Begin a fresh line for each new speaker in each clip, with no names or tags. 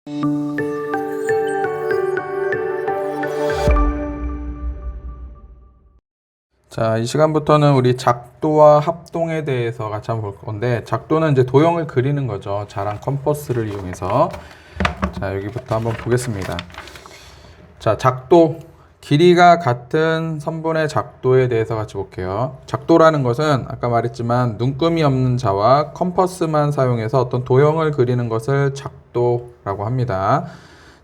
자, 이 시간부터는 우리 작도와 합동에 대해서 같이 한번 볼 건데, 작도는 이제 도형을 그리는 거죠. 자랑 컴퍼스를 이용해서. 자, 여기부터 한번 보겠습니다. 자, 작도. 길이가 같은 선분의 작도에 대해서 같이 볼게요. 작도라는 것은 아까 말했지만 눈금이 없는 자와 컴퍼스만 사용해서 어떤 도형을 그리는 것을 작도라고 합니다.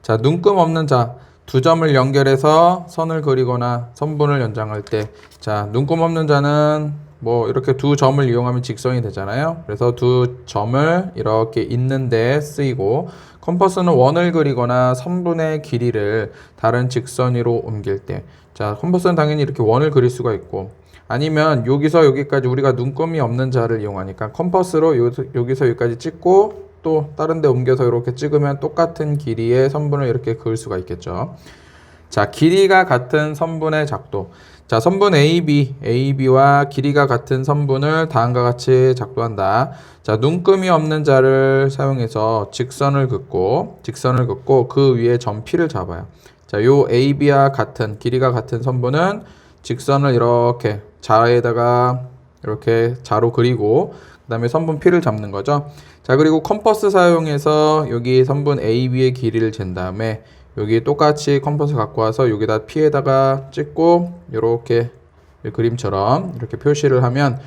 자, 눈금 없는 자. 두 점을 연결해서 선을 그리거나 선분을 연장할 때, 자, 눈금 없는 자는 뭐 이렇게 두 점을 이용하면 직선이 되잖아요. 그래서 두 점을 이렇게 잇는 데 쓰이고, 컴퍼스는 원을 그리거나 선분의 길이를 다른 직선 위로 옮길 때, 자, 컴퍼스는 당연히 이렇게 원을 그릴 수가 있고, 아니면 여기서 여기까지 우리가 눈금이 없는 자를 이용하니까 컴퍼스로 여기서 여기까지 찍고 또 다른 데 옮겨서 이렇게 찍으면 똑같은 길이의 선분을 이렇게 그을 수가 있겠죠. 자, 길이가 같은 선분의 작도. 자, 선분 AB와 길이가 같은 선분을 다음과 같이 작도한다. 자, 눈금이 없는 자를 사용해서 직선을 긋고 그 위에 점 P를 잡아요. 자, 요 AB와 같은 길이가 같은 선분은 직선을 이렇게 자에다가 이렇게 자로 그리고 그 다음에 선분 P를 잡는 거죠. 자, 그리고 컴퍼스 사용해서 여기 선분 AB의 길이를 잰 다음에 여기 똑같이 컴퍼스 갖고 와서 여기다 P에다가 찍고 이렇게 그림처럼 이렇게 표시를 하면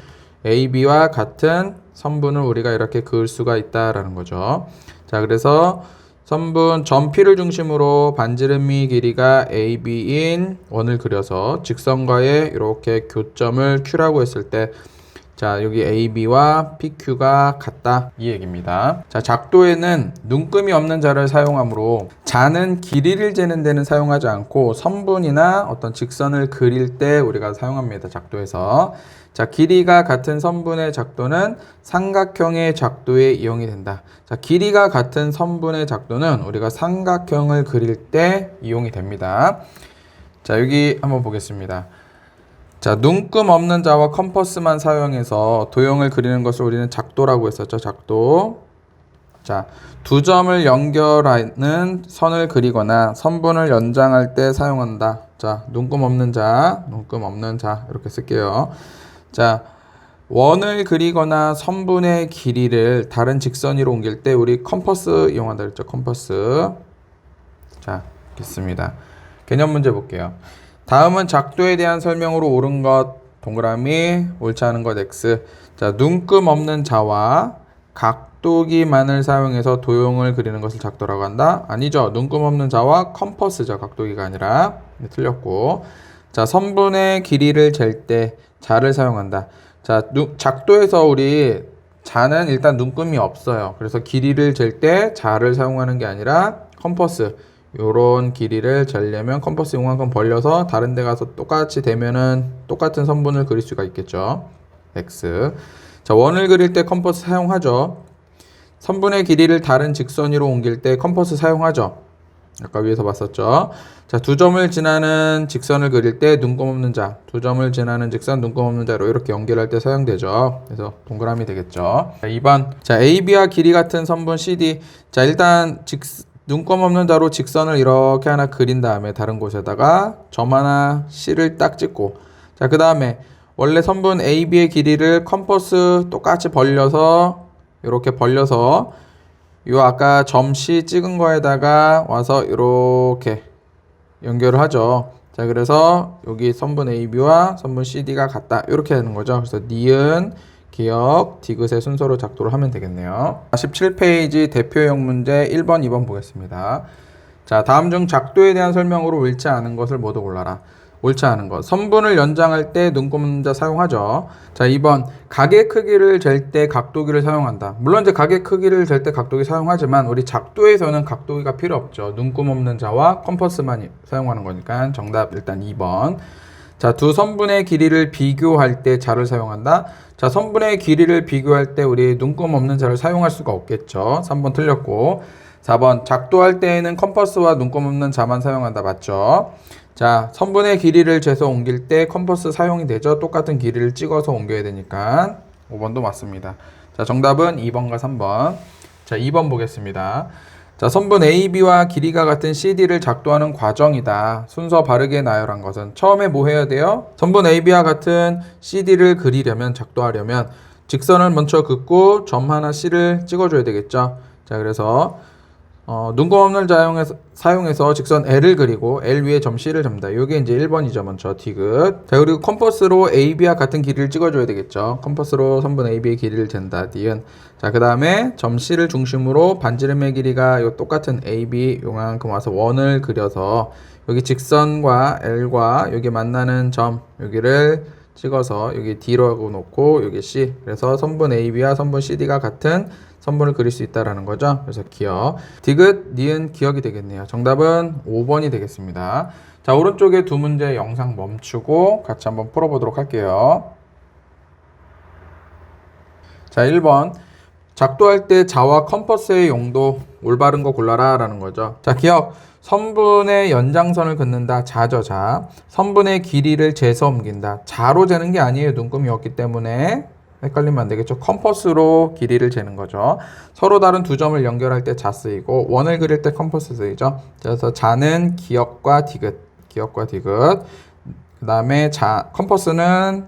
AB와 같은 선분을 우리가 이렇게 그을 수가 있다라는 거죠. 자, 그래서 선분 점 P를 중심으로 반지름이 길이가 AB인 원을 그려서 직선과의 이렇게 교점을 Q라고 했을 때, 자, 여기 AB와 PQ가 같다 이 얘기입니다. 자, 작도에는 눈금이 없는 자를 사용하므로 자는 길이를 재는 데는 사용하지 않고 선분이나 어떤 직선을 그릴 때 우리가 사용합니다. 작도에서. 자, 길이가 같은 선분의 작도는 삼각형의 작도에 이용이 된다. 자, 길이가 같은 선분의 작도는 우리가 삼각형을 그릴 때 이용이 됩니다. 자, 여기 한번 보겠습니다. 자, 눈금 없는 자와 컴퍼스만 사용해서 도형을 그리는 것을 우리는 작도라고 했었죠. 작도. 자, 두 점을 연결하는 선을 그리거나 선분을 연장할 때 사용한다. 자, 눈금 없는 자 이렇게 쓸게요. 자, 원을 그리거나 선분의 길이를 다른 직선 위로 옮길 때 우리 컴퍼스 이용한다 그랬죠. 컴퍼스. 자, 있습니다. 개념 문제 볼게요. 다음은 작도에 대한 설명으로 옳은 것 동그라미, 옳지 않은 것 X. 자, 눈금 없는 자와 각도기만을 사용해서 도형을 그리는 것을 작도라고 한다. 아니죠. 눈금 없는 자와 컴퍼스죠. 각도기가 아니라. 틀렸고. 자, 선분의 길이를 잴 때 자를 사용한다. 자, 작도에서 우리 자는 일단 눈금이 없어요. 그래서 길이를 잴 때 자를 사용하는 게 아니라 컴퍼스. 요런 길이를 재려면 컴퍼스 요만큼 벌려서 다른 데 가서 똑같이 대면은 똑같은 선분을 그릴 수가 있겠죠. X. 자, 원을 그릴 때 컴퍼스 사용하죠. 선분의 길이를 다른 직선 위로 옮길 때 컴퍼스 사용하죠. 아까 위에서 봤었죠. 자, 두 점을 지나는 직선을 그릴 때 눈금 없는 자, 두 점을 지나는 직선 눈금 없는 자로 이렇게 연결할 때 사용되죠. 그래서 동그라미 되겠죠. 자, 2번. 자, AB와 길이 같은 선분 CD. 자, 일단 눈금 없는 자로 직선을 이렇게 하나 그린 다음에 다른 곳에다가 점 하나 C를 딱 찍고, 자, 그 다음에 원래 선분 AB의 길이를 컴퍼스 똑같이 벌려서 이렇게 벌려서 요 아까 점 C 찍은 거에다가 와서 이렇게 연결을 하죠. 자, 그래서 여기 선분 AB와 선분 CD가 같다 이렇게 되는 거죠. 그래서 니은 기억, 디귿의 순서로 작도를 하면 되겠네요. 17페이지 대표형 문제 1번, 2번 보겠습니다. 자, 다음 중 작도에 대한 설명으로 옳지 않은 것을 모두 골라라. 옳지 않은 것. 선분을 연장할 때 눈금 없는 자 사용하죠. 자, 2번. 각의 크기를 잴 때 각도기를 사용한다. 물론 이제 각의 크기를 잴 때 각도기 사용하지만 우리 작도에서는 각도기가 필요 없죠. 눈금 없는 자와 컴퍼스만 사용하는 거니까 정답 일단 2번. 자, 두 선분의 길이를 비교할 때 자를 사용한다. 자, 선분의 길이를 비교할 때 우리 눈금 없는 자를 사용할 수가 없겠죠. 3번 틀렸고. 4번 작도할 때에는 컴퍼스와 눈금 없는 자만 사용한다. 맞죠? 자, 선분의 길이를 재서 옮길 때 컴퍼스 사용이 되죠. 똑같은 길이를 찍어서 옮겨야 되니까. 5번도 맞습니다. 자, 정답은 2번과 3번. 자, 2번 보겠습니다. 자, 선분 AB와 길이가 같은 CD를 작도하는 과정이다. 순서 바르게 나열한 것은 처음에 뭐 해야 돼요? 선분 AB와 같은 CD를 그리려면, 작도하려면 직선을 먼저 긋고 점 하나 C를 찍어줘야 되겠죠. 자, 그래서 눈금 없는 사용해서 직선 L을 그리고 L 위에 점 C를 잡는다. 이게 이제 1번이죠. 먼저 디귿. 자, 그리고 컴퍼스로 AB와 같은 길이를 찍어줘야 되겠죠. 컴퍼스로 선분 AB의 길이를 잰다. 니은. 자, 그 다음에 점 C를 중심으로 반지름의 길이가 요 똑같은 AB 요만큼 와서 원을 그려서 여기 직선과 L과 여기 만나는 점 여기를 찍어서 여기 D라고 놓고 여기 C. 그래서 선분 AB와 선분 CD가 같은 선분을 그릴 수 있다라는 거죠. 그래서 기억. 디귿, 니은 기억이 되겠네요. 정답은 5번이 되겠습니다. 자, 오른쪽에 두 문제 영상 멈추고 같이 한번 풀어보도록 할게요. 자, 1번. 작도할 때 자와 컴퍼스의 용도 올바른 거 골라라 라는 거죠. 자, 기억. 선분의 연장선을 긋는다. 자죠, 자. 선분의 길이를 재서 옮긴다. 자로 재는 게 아니에요. 눈금이었기 때문에. 헷갈리면 안 되겠죠. 컴퍼스로 길이를 재는 거죠. 서로 다른 두 점을 연결할 때 자 쓰이고 원을 그릴 때 컴퍼스 쓰이죠. 그래서 자는 기역과 디귿, 기역과 디귿. 그 다음에 자 컴퍼스는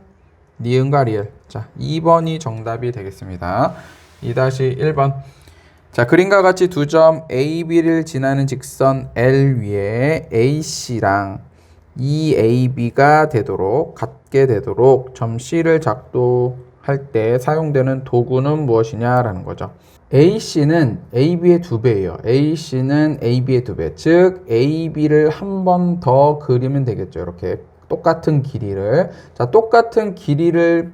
니은과 리을. 자, 2번이 정답이 되겠습니다. 2-1번. 자, 그림과 같이 두 점 AB를 지나는 직선 L 위에 AC랑 EAB가 되도록 같게 되도록 점 C를 작도할 때 사용되는 도구는 무엇이냐라는 거죠. AC는 AB의 2배예요. AC는 AB의 2배. 즉 AB를 한 번 더 그리면 되겠죠. 이렇게 똑같은 길이를. 자, 똑같은 길이를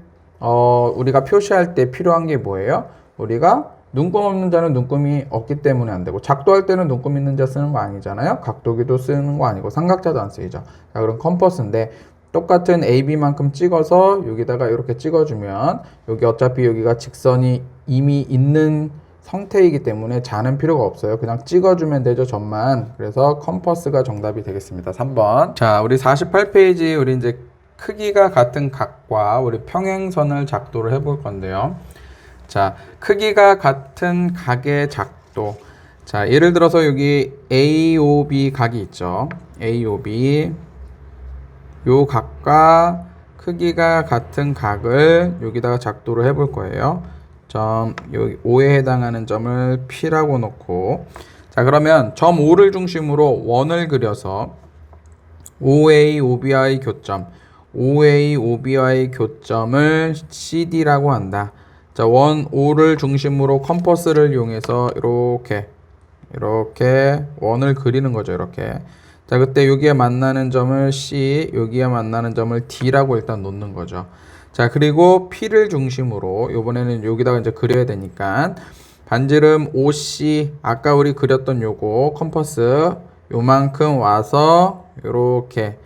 우리가 표시할 때 필요한 게 뭐예요? 우리가 눈금 없는 자는 눈금이 없기 때문에 안 되고, 작도할 때는 눈금 있는 자 쓰는 거 아니잖아요. 각도기도 쓰는 거 아니고 삼각자도 안 쓰이죠. 자, 그럼 컴퍼스인데 똑같은 AB만큼 찍어서 여기다가 이렇게 찍어주면 여기 어차피 여기가 직선이 이미 있는 형태이기 때문에 자는 필요가 없어요. 그냥 찍어주면 되죠, 점만. 그래서 컴퍼스가 정답이 되겠습니다. 3번. 자, 우리 48페이지 우리 이제 크기가 같은 각과 우리 평행선을 작도를 해볼 건데요. 자, 크기가 같은 각의 작도. 자, 예를 들어서 여기 AOB 각이 있죠. AOB. 요 각과 크기가 같은 각을 여기다가 작도를 해볼 거예요. 점, 여기 O에 해당하는 점을 P라고 놓고. 자, 그러면 점 O를 중심으로 원을 그려서 OA, OB와의 교점, OA, OB와의 교점을 CD라고 한다. 자, 원 O를 중심으로 컴퍼스를 이용해서 이렇게 원을 그리는 거죠. 이렇게. 자, 그때 여기에 만나는 점을 C, 여기에 만나는 점을 D라고 일단 놓는 거죠. 자, 그리고 P를 중심으로 이번에는 여기다가 이제 그려야 되니까 반지름 OC, 아까 우리 그렸던 요거 컴퍼스 요만큼 와서 이렇게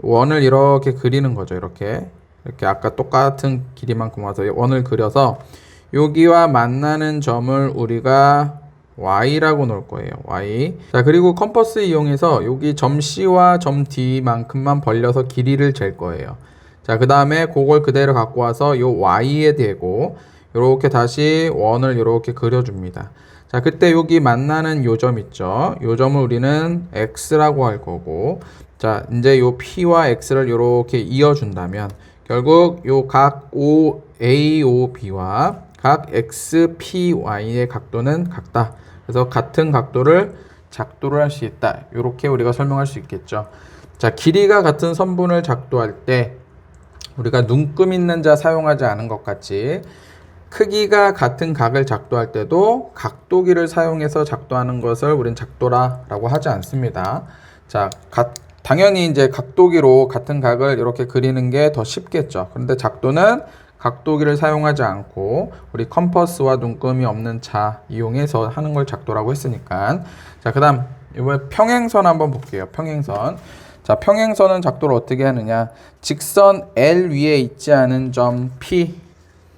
원을 이렇게 그리는 거죠. 이렇게 아까 똑같은 길이만큼 와서 원을 그려서 여기와 만나는 점을 우리가 Y라고 놓을 거예요. Y. 자, 그리고 컴퍼스 이용해서 여기 점 C와 점 D만큼만 벌려서 길이를 잴 거예요. 자, 그 다음에 그걸 그대로 갖고 와서 요 Y에 대고 이렇게 다시 원을 이렇게 그려줍니다. 자, 그때 여기 만나는 요 점 있죠. 요 점을 우리는 X라고 할 거고, 자, 이제 요 P와 X를 이렇게 이어준다면 결국 요 각 OAOB와 각 XPY의 각도는 같다. 그래서 같은 각도를 작도를 할 수 있다. 이렇게 우리가 설명할 수 있겠죠. 자, 길이가 같은 선분을 작도할 때 우리가 눈금 있는 자 사용하지 않은 것 같이 크기가 같은 각을 작도할 때도 각도기를 사용해서 작도하는 것을 우린 작도라라고 하지 않습니다. 자, 당연히 이제 각도기로 같은 각을 이렇게 그리는 게 더 쉽겠죠. 그런데 작도는 각도기를 사용하지 않고 우리 컴퍼스와 눈금이 없는 자 이용해서 하는 걸 작도라고 했으니까. 자, 그 다음 이번에 평행선 한번 볼게요. 평행선. 자, 평행선은 작도를 어떻게 하느냐. 직선 L 위에 있지 않은 점 P.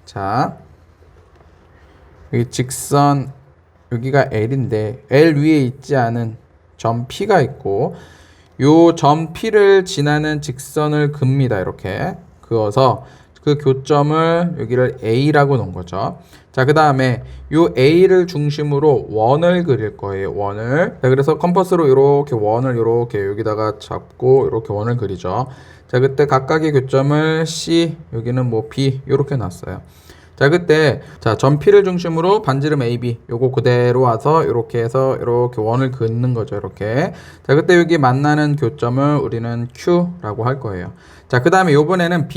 자, 여기 직선 여기가 L인데 L 위에 있지 않은 점 P가 있고 요 점 P를 지나는 직선을 긋습니다. 이렇게 그어서 그 교점을 여기를 A라고 놓은 거죠. 자, 그 다음에 요 A를 중심으로 원을 그릴 거예요. 원을. 자, 그래서 컴퍼스로 이렇게 원을 이렇게 여기다가 잡고 이렇게 원을 그리죠. 자, 그때 각각의 교점을 C, 여기는 뭐 B 이렇게 놨어요. 자, 그때 자, 점 P를 중심으로 반지름 AB 요거 그대로 와서 이렇게 해서 이렇게 원을 긋는 거죠. 이렇게. 자, 그때 여기 만나는 교점을 우리는 Q라고 할 거예요. 자, 그 다음에 요번에는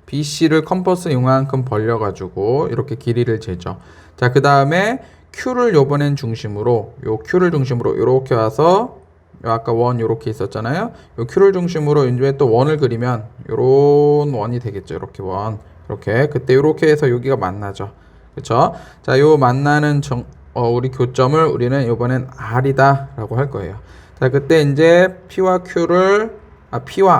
BC를 컴퍼스 이만큼 벌려가지고 이렇게 길이를 재죠. 자, 그 다음에 Q를 요번엔 중심으로 Q를 중심으로 이렇게 와서 아까 원 이렇게 있었잖아요. 요 Q를 중심으로 이제 또 원을 그리면 요런 원이 되겠죠. 이렇게 원. 이렇게 그때 이렇게 해서 여기가 만나죠. 그쵸? 자, 요 만나는 우리 교점을 우리는 이번엔 R이다라고 할 거예요. 자, 그때 이제 P와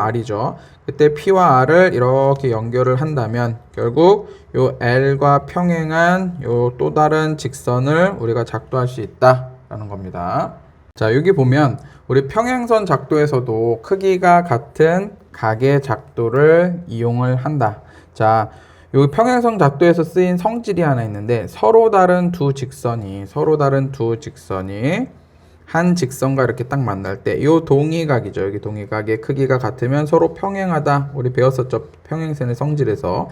R이죠. 그때 P와 R을 이렇게 연결을 한다면 결국 요 L과 평행한 요 또 다른 직선을 우리가 작도할 수 있다라는 겁니다. 자, 여기 보면 우리 평행선 작도에서도 크기가 같은 각의 작도를 이용을 한다. 자, 여기 평행선 작도에서 쓰인 성질이 하나 있는데 서로 다른 두 직선이 한 직선과 이렇게 딱 만날 때 이 동의각이죠. 여기 동의각의 크기가 같으면 서로 평행하다. 우리 배웠었죠. 평행선의 성질에서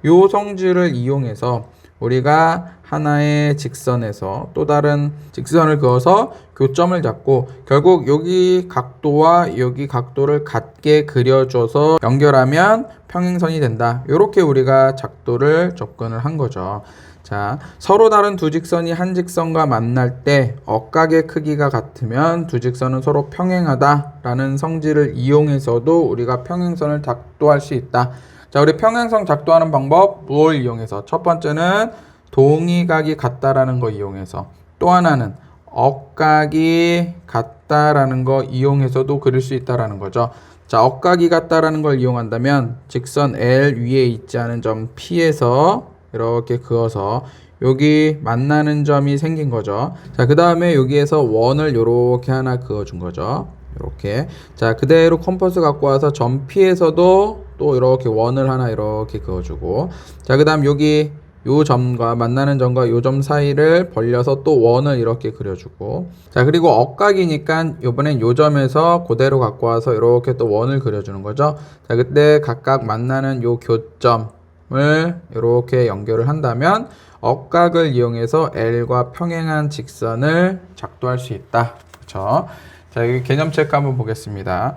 이 성질을 이용해서 우리가 하나의 직선에서 또 다른 직선을 그어서 교점을 잡고 결국 여기 각도와 여기 각도를 같게 그려줘서 연결하면 평행선이 된다. 이렇게 우리가 작도를 접근을 한 거죠. 자, 서로 다른 두 직선이 한 직선과 만날 때 억각의 크기가 같으면 두 직선은 서로 평행하다라는 성질을 이용해서도 우리가 평행선을 작도할 수 있다. 자, 우리 평행선 작도하는 방법 뭘 이용해서? 첫 번째는 동의각이 같다라는 거 이용해서, 또 하나는 억각이 같다라는 거 이용해서도 그릴 수 있다라는 거죠. 자, 억각이 같다라는 걸 이용한다면 직선 L 위에 있지 않은 점 P에서 이렇게 그어서 여기 만나는 점이 생긴 거죠. 자, 그 다음에 여기에서 원을 요렇게 하나 그어준 거죠. 이렇게. 자, 그대로 컴퍼스 갖고 와서 점 P에서도 또 이렇게 원을 하나 이렇게 그어주고, 자, 그 다음 여기 요 점과 만나는 점과 요 점 사이를 벌려서 또 원을 이렇게 그려주고, 자, 그리고 억각이니까 요번엔 요 점에서 그대로 갖고 와서 이렇게 또 원을 그려주는 거죠. 자, 그때 각각 만나는 요 교점을 이렇게 연결을 한다면 억각을 이용해서 L과 평행한 직선을 작도할 수 있다. 그렇죠? 자, 여기 개념 체크 한번 보겠습니다.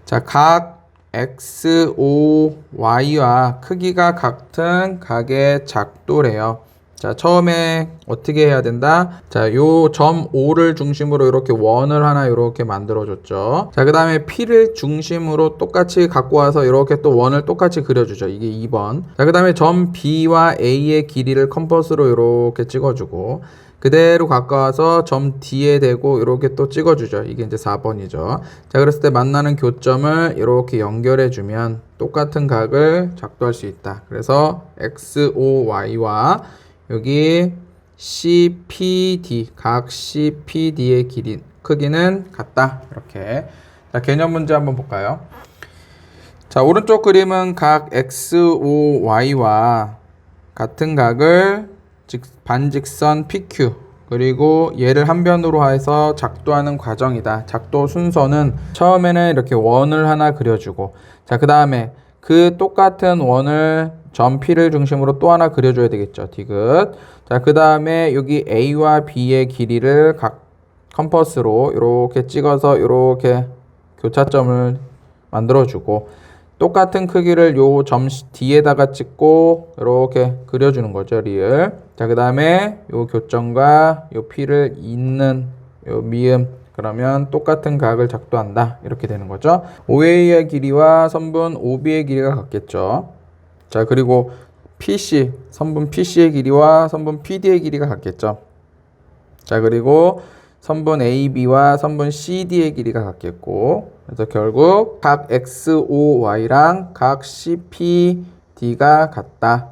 자, 각 X, O, Y와 크기가 같은 각의 작도래요. 자, 처음에 어떻게 해야 된다? 자, 요 점 O를 중심으로 이렇게 원을 하나 이렇게 만들어줬죠. 자, 그 다음에 P를 중심으로 똑같이 갖고 와서 이렇게 또 원을 똑같이 그려주죠. 이게 2번. 자, 그 다음에 점 B와 A의 길이를 컴퍼스로 이렇게 찍어주고, 그대로 가까워서 점 D에 대고 이렇게 또 찍어주죠. 이게 이제 4번이죠. 자, 그랬을 때 만나는 교점을 이렇게 연결해주면 똑같은 각을 작도할 수 있다. 그래서 XOY와 여기 CPD, 각 CPD의 크기는 같다. 이렇게. 자, 개념 문제 한번 볼까요? 자, 오른쪽 그림은 각 XOY와 같은 각을 반직선 PQ 그리고 얘를 한 변으로 해서 작도하는 과정이다. 작도 순서는 처음에는 이렇게 원을 하나 그려주고, 자, 그 다음에 그 똑같은 원을 점 P를 중심으로 또 하나 그려줘야 되겠죠. 디귿. 자, 그 다음에 여기 A와 B의 길이를 각 컴퍼스로 이렇게 찍어서 이렇게 교차점을 만들어주고, 똑같은 크기를 요 점 D에다가 찍고 이렇게 그려주는 거죠. 리을. 자, 그 다음에 요 교점과 요 P를 잇는 요 미음, 그러면 똑같은 각을 작도한다. 이렇게 되는 거죠. OA의 길이와 선분 OB의 길이가 같겠죠. 자, 그리고 PC, 선분 PC의 길이와 선분 PD의 길이가 같겠죠. 자, 그리고 선분 AB와 선분 CD의 길이가 같겠고, 그래서 결국 각 XOY랑 각 CPD가 같다.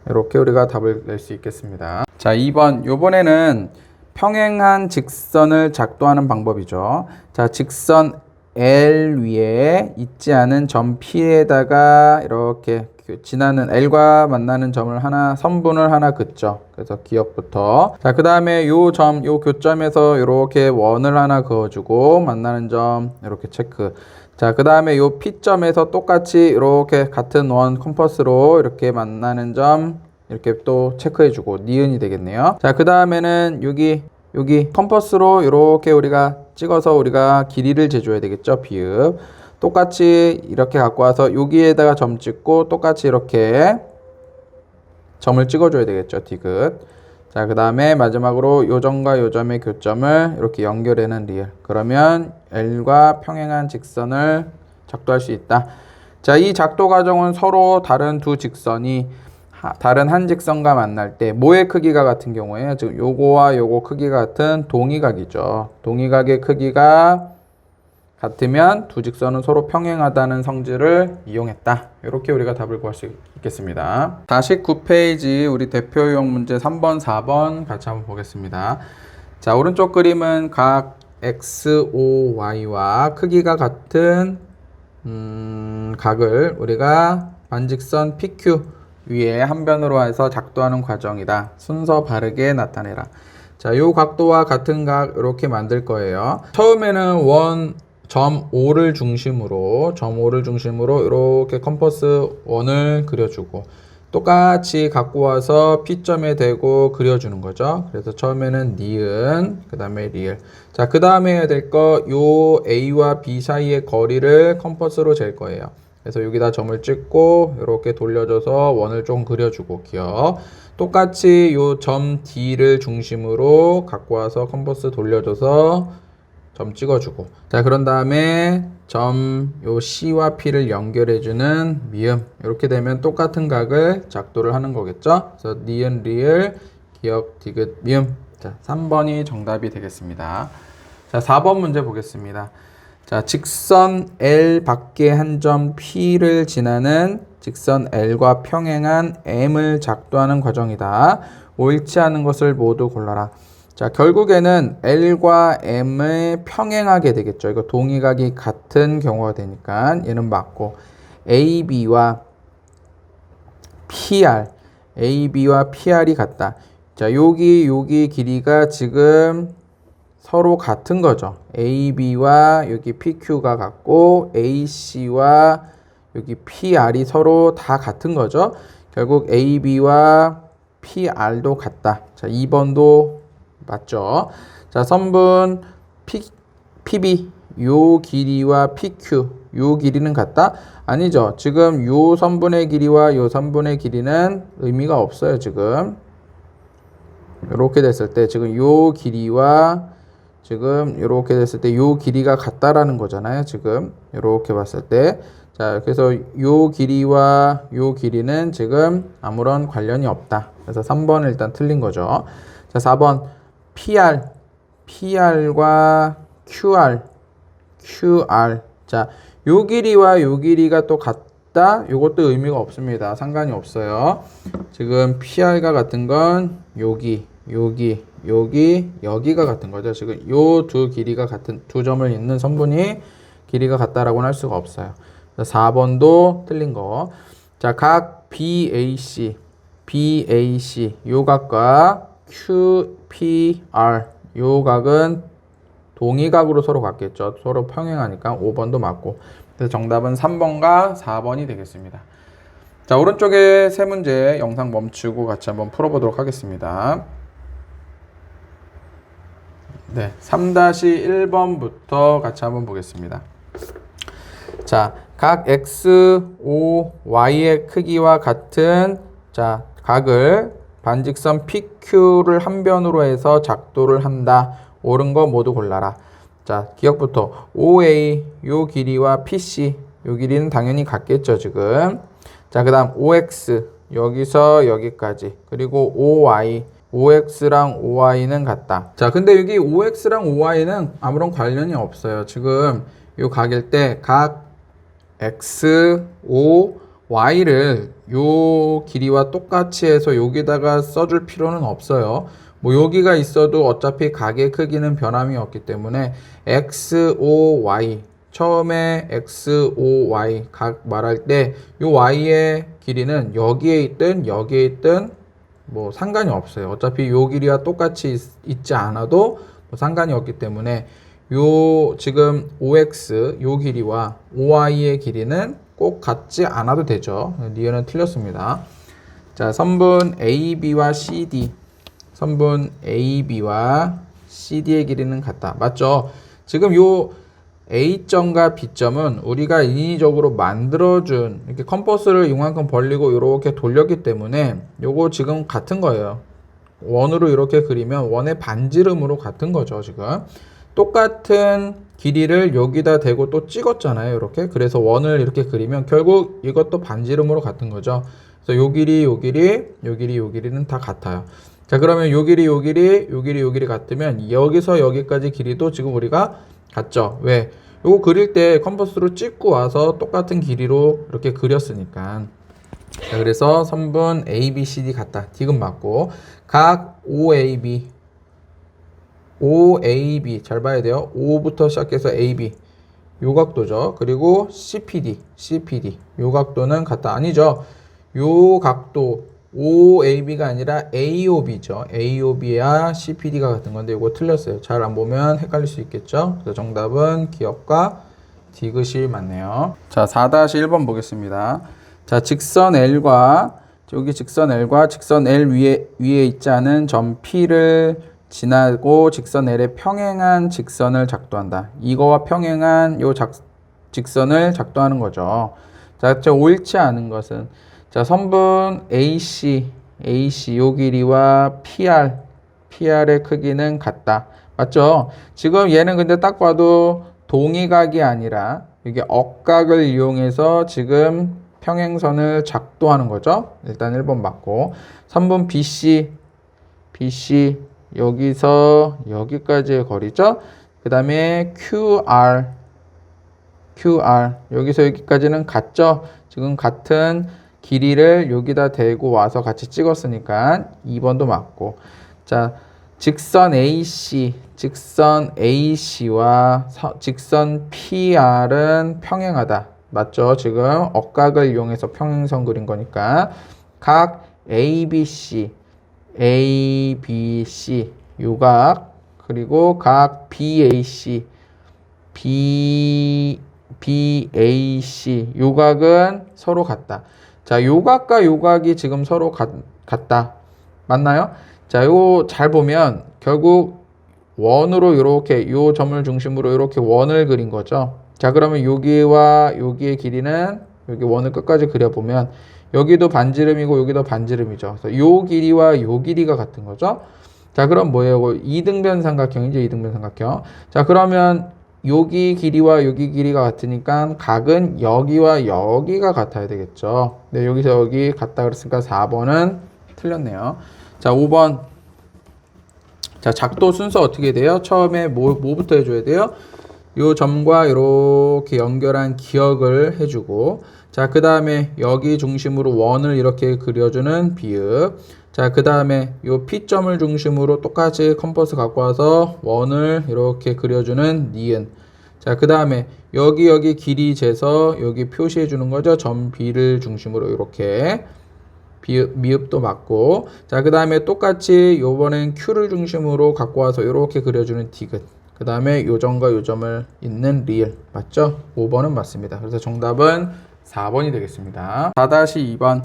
이렇게 우리가 답을 낼 수 있겠습니다. 자, 2번. 요번에는 평행한 직선을 작도하는 방법이죠. 자, 직선 L 위에 있지 않은 점 P에다가 이렇게 지나는 L과 만나는 점을 하나, 선분을 하나 긋죠. 그래서 기역부터. 자, 그 다음에 요 점, 요 교점에서 이렇게 원을 하나 그어주고, 만나는 점, 이렇게 체크. 자, 그 다음에 요 P점에서 똑같이 이렇게 같은 원 컴퍼스로 이렇게 만나는 점, 이렇게 또 체크해주고, 니은이 되겠네요. 자, 그 다음에는 여기 컴퍼스로 이렇게 우리가 찍어서 우리가 길이를 재줘야 되겠죠. 비읍. 똑같이 이렇게 갖고 와서 여기에다가 점 찍고 똑같이 이렇게 점을 찍어줘야 되겠죠. 디귿. 자, 그 다음에 마지막으로 요 점과 요 점의 교점을 이렇게 연결하는 리을. 그러면 L과 평행한 직선을 작도할 수 있다. 자, 이 작도 과정은 서로 다른 두 직선이 다른 한 직선과 만날 때 뭐의 크기가 같은 경우에 지금 요거와 요거 크기가 같은 동의각이죠. 동의각의 크기가 같으면 두 직선은 서로 평행하다는 성질을 이용했다. 이렇게 우리가 답을 구할 수 있겠습니다. 49페이지 우리 대표용 문제 3번, 4번 같이 한번 보겠습니다. 자, 오른쪽 그림은 각 XOY와 크기가 같은 각을 우리가 반직선 PQ 위에 한 변으로 해서 작도하는 과정이다. 순서 바르게 나타내라. 자, 요 각도와 같은 각 이렇게 만들 거예요. 처음에는 점 5를 중심으로 이렇게 컴퍼스 원을 그려주고 똑같이 갖고 와서 P점에 대고 그려주는 거죠. 그래서 처음에는 니은, 그 다음에 리을. 자, 그 다음에 해야 될 거 요 A와 B 사이의 거리를 컴퍼스로 잴 거예요. 그래서 여기다 점을 찍고 이렇게 돌려줘서 원을 좀 그려주고 기억. 똑같이 요 점 D를 중심으로 갖고 와서 컴퍼스 돌려줘서 점 찍어주고. 자, 그런 다음에 점 요 C와 P를 연결해주는 미음. 이렇게 되면 똑같은 각을 작도를 하는 거겠죠. 그래서 니은, 리을, 기역, 디귿, 미음. 자, 3번이 정답이 되겠습니다. 자, 4번 문제 보겠습니다. 자, 직선 L 밖에 한 점 P를 지나는 직선 L과 평행한 M을 작도하는 과정이다. 옳지 않은 것을 모두 골라라. 자, 결국에는 L과 M을 평행하게 되겠죠. 이거 동의각이 같은 경우가 되니까 얘는 맞고 AB와 PR이 같다. 자, 여기 길이가 지금 서로 같은 거죠. AB와 여기 PQ가 같고 AC와 여기 PR이 서로 다 같은 거죠. 결국 AB와 PR도 같다. 자, 2번도 맞죠? 자, 선분 PB 요 길이와 PQ 요 길이는 같다? 아니죠. 지금 요 선분의 길이와 요 선분의 길이는 의미가 없어요. 지금 이렇게 됐을 때 지금 요 길이와 지금 이렇게 됐을 때 요 길이가 같다라는 거잖아요. 지금 이렇게 봤을 때. 자, 그래서 요 길이와 요 길이는 지금 아무런 관련이 없다. 그래서 3번은 일단 틀린 거죠. 자, 4번 PR과 QR. 자, 요 길이와 요 길이가 또 같다? 요것도 의미가 없습니다. 상관이 없어요. 지금 PR가 같은 건 여기가 같은 거죠. 지금 요 두 길이가 같은 두 점을 잇는 선분이 길이가 같다라고는 할 수가 없어요. 4번도 틀린 거. 자, 각 BAC 요 각과 QPR 요 각은 동의각으로 서로 같겠죠. 서로 평행하니까 5번도 맞고. 그래서 정답은 3번과 4번이 되겠습니다. 자, 오른쪽에 세 문제 영상 멈추고 같이 한번 풀어보도록 하겠습니다. 네, 3-1번부터 같이 한번 보겠습니다. 자, 각 X, O, Y의 크기와 같은 자, 각을 반직선 PQ를 한 변으로 해서 작도를 한다. 옳은 거 모두 골라라. 자, 기억부터 OA 요 길이와 PC 요 길이는 당연히 같겠죠, 지금. 자, 그 다음 OX 여기서 여기까지. 그리고 OX랑 OY는 같다. 자, 근데 여기 OX랑 OY는 아무런 관련이 없어요. 지금 요 각일 때 각 X, O, Y를 요 길이와 똑같이 해서 여기다가 써줄 필요는 없어요. 뭐 여기가 있어도 어차피 각의 크기는 변함이 없기 때문에 X, O, Y 처음에 x, o, y 각 말할 때 요 y의 길이는 여기에 있든 여기에 있든 뭐 상관이 없어요. 어차피 요 길이와 똑같이 있지 않아도 뭐 상관이 없기 때문에 요 지금 ox 요 길이와 oy의 길이는 꼭 같지 않아도 되죠. 니은은 틀렸습니다. 자, 선분 AB와 CD. 선분 AB와 CD의 길이는 같다. 맞죠? 지금 요 A점과 B점은 우리가 인위적으로 만들어준 이렇게 컴퍼스를 이만큼 벌리고 이렇게 돌렸기 때문에 요거 지금 같은 거예요. 원으로 이렇게 그리면 원의 반지름으로 같은 거죠, 지금. 똑같은 길이를 여기다 대고 또 찍었잖아요, 이렇게. 그래서 원을 이렇게 그리면 결국 이것도 반지름으로 같은 거죠. 그래서 요 길이, 요 길이, 요 길이, 요 길이는 다 같아요. 자, 그러면 요 길이, 요 길이, 요 길이, 요 길이 같으면 여기서 여기까지 길이도 지금 우리가 같죠. 왜? 요거 그릴 때 컴퍼스로 찍고 와서 똑같은 길이로 이렇게 그렸으니까. 자, 그래서 선분 ABCD 같다. 디귿 맞고 각 OAB OAB 잘 봐야 돼요. O부터 시작해서 AB 요 각도죠. 그리고 CPD 요 각도는 같다. 아니죠. 요 각도 OAB가 아니라 AOB죠. AOB와 CPD가 같은 건데 이거 틀렸어요. 잘 안 보면 헷갈릴 수 있겠죠. 그래서 정답은 기억과 디귿이 맞네요. 자, 4-1번 보겠습니다. 자, 직선 L과 여기 직선 L과 직선 L 위에 있지 않은 점 P를 지나고 직선 L에 평행한 직선을 작도한다. 이거와 평행한 요 직선을 작도하는 거죠. 자, 옳지 않은 것은 자, 선분 AC 요 길이와 PR의 크기는 같다. 맞죠? 지금 얘는 근데 딱 봐도 동의각이 아니라 이게 억각을 이용해서 지금 평행선을 작도하는 거죠. 일단 1번 맞고 선분 BC 여기서 여기까지의 거리죠. 그 다음에 QR 여기서 여기까지는 같죠. 지금 같은 길이를 여기다 대고 와서 같이 찍었으니까 2번도 맞고. 자, 직선 AC와 직선 PR은 평행하다. 맞죠? 지금 억각을 이용해서 평행선 그린 거니까 각 ABC 요각 그리고 각 BAC 요각은 서로 같다. 자, 요각과 요각이 지금 서로 같다. 맞나요? 자, 요거 잘 보면 결국 원으로 이렇게 요 점을 중심으로 이렇게 원을 그린 거죠. 자, 그러면 여기와 여기의 길이는 여기 원을 끝까지 그려보면 여기도 반지름이고 여기도 반지름이죠. 그래서 요 길이와 요 길이가 같은 거죠. 자, 그럼 뭐예요? 이등변 삼각형이죠. 이등변 삼각형. 자, 그러면 여기 길이와 여기 길이가 같으니까 각은 여기와 여기가 같아야 되겠죠. 네, 여기서 여기 같다 그랬으니까 4번은 틀렸네요. 자, 5번. 자, 작도 순서 어떻게 돼요? 처음에 뭐부터 해줘야 돼요? 요 점과 이렇게 연결한 기역을 해주고, 자, 그 다음에 여기 중심으로 원을 이렇게 그려주는 비읍. 자, 그 다음에 요 P점을 중심으로 똑같이 컴퍼스 갖고 와서 원을 이렇게 그려주는 니은. 자, 그 다음에 여기 길이 재서 여기 표시해 주는 거죠. 점 B를 중심으로 이렇게 미읍도 맞고. 자, 그 다음에 똑같이 요번엔 Q를 중심으로 갖고 와서 이렇게 그려주는 디귿. 그 다음에 요 점과 요 점을 잇는 리을. 맞죠? 5번은 맞습니다. 그래서 정답은 4번이 되겠습니다. 4-2번.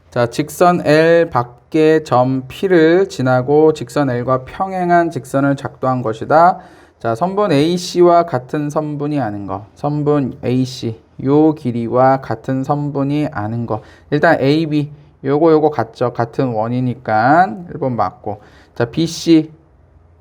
자, 직선 L 밖의 점 P를 지나고 직선 L과 평행한 직선을 작도한 것이다. 자, 선분 AC와 같은 선분이 아는 거. 선분 AC 요 길이와 같은 선분이 아는 거. 일단 AB 요거 같죠. 같은 원이니까 1번 맞고. 자, BC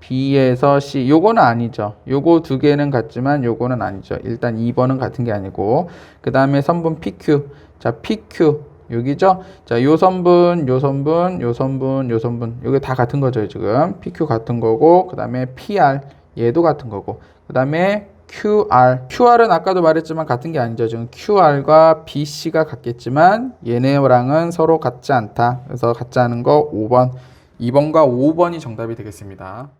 B에서 C 요거는 아니죠. 요거 두 개는 같지만 요거는 아니죠. 일단 2번은 같은 게 아니고. 그 다음에 선분 PQ. 자, PQ 여기죠. 자, 요 선분 요게 다 같은 거죠. 지금 PQ 같은 거고, 그 다음에 PR 얘도 같은 거고, 그 다음에 QR은 아까도 말했지만 같은 게 아니죠. 지금 QR과 BC가 같겠지만 얘네랑은 서로 같지 않다. 그래서 같지 않은 거 5번, 2번과 5번이 정답이 되겠습니다.